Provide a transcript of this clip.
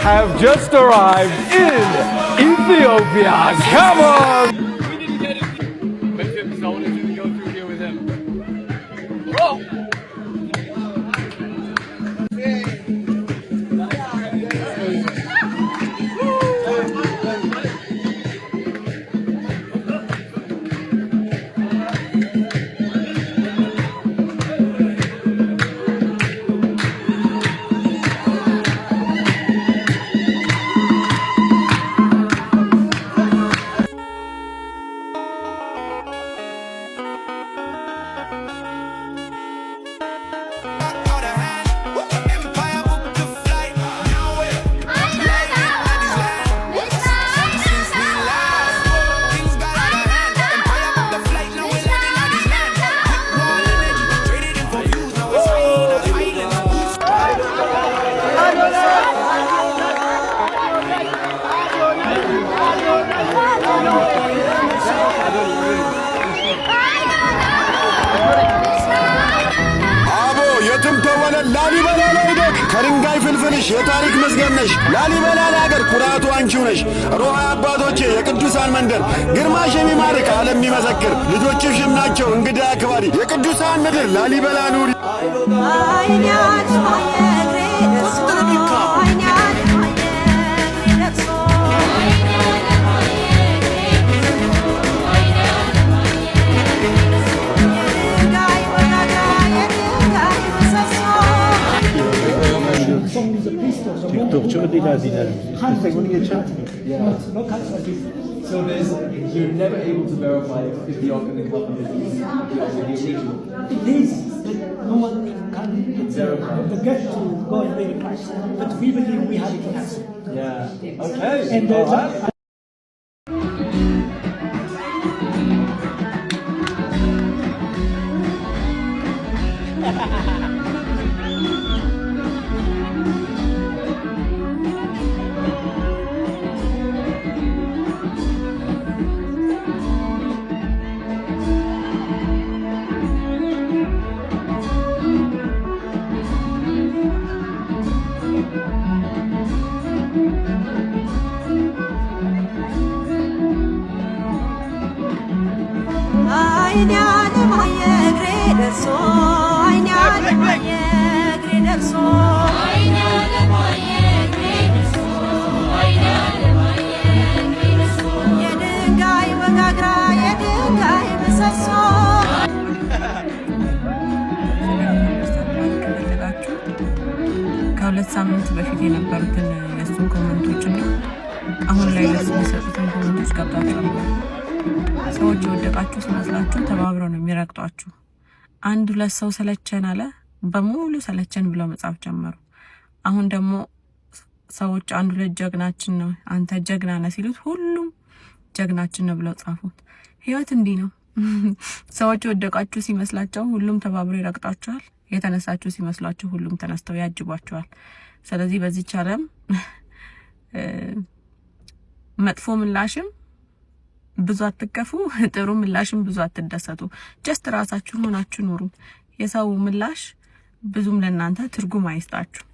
have just arrived in Ethiopia. Come on! We need to get him. With him, someone is going to go through here with him. Oh! ላሊበላ ላይ ደግ ከድንጋይ ፍልፍልሽ የታሪክ መዝገብነሽ ላሊበላ ለሀገር ኩራቱ አንቺው ነሽ ሮሃ አባቶቼ የቅዱሳን መንደር ግርማሽ የሚማርክ ዓለም የሚመሰክር ልጆችሽም ናቸው እንግዳ አክባሪ የቅዱሳን ምድር ላሊበላ ኑሪ TikTokçu ödeyler diler. Hangi bunu geçer? No cuts like this. So you're never able to verify if the Ark of the Covenant is the original. It is, but no one can verify. The get to go and verify. But we believe we have it in us. Yeah. Okay. And ከሁለት ሳምንት በፊት የነበሩትን የሱን ኮሜንቶችና አሁን ላይ ለሱ የሚሰጡትን ኮሜንቶች ገብታችሁ ሰዎች ወደቃችሁ ሲመስላችሁ ተባብረው ነው የሚረግጧችሁ። አንድ ሁለት ሰው ሰለቸን አለ በሙሉ ሰለቸን ብለው መጻፍ ጀመሩ። አሁን ደግሞ ሰዎች አንድ ሁለት ጀግናችን ነው አንተ ጀግና ነህ ሲሉት ሁሉም ጀግናችን ነው ብለው ጻፉት። ህይወት እንዲህ ነው። ሰዎች ወደቃችሁ ሲመስላችሁ ሁሉም ተባብረው ይረግጣችኋል። የተነሳችሁ ሲመስላችሁ ሁሉም ተነስተው ያጅቧችኋል። ስለዚህ በዚህ ቻለም መጥፎ ምላሽም ብዙ አትከፉ፣ ጥሩ ምላሽም ብዙ አትደሰቱ። ጀስት ራሳችሁን ሆናችሁ ኑሩ። የሰው ምላሽ ብዙም ለእናንተ ትርጉም አይስጣችሁ።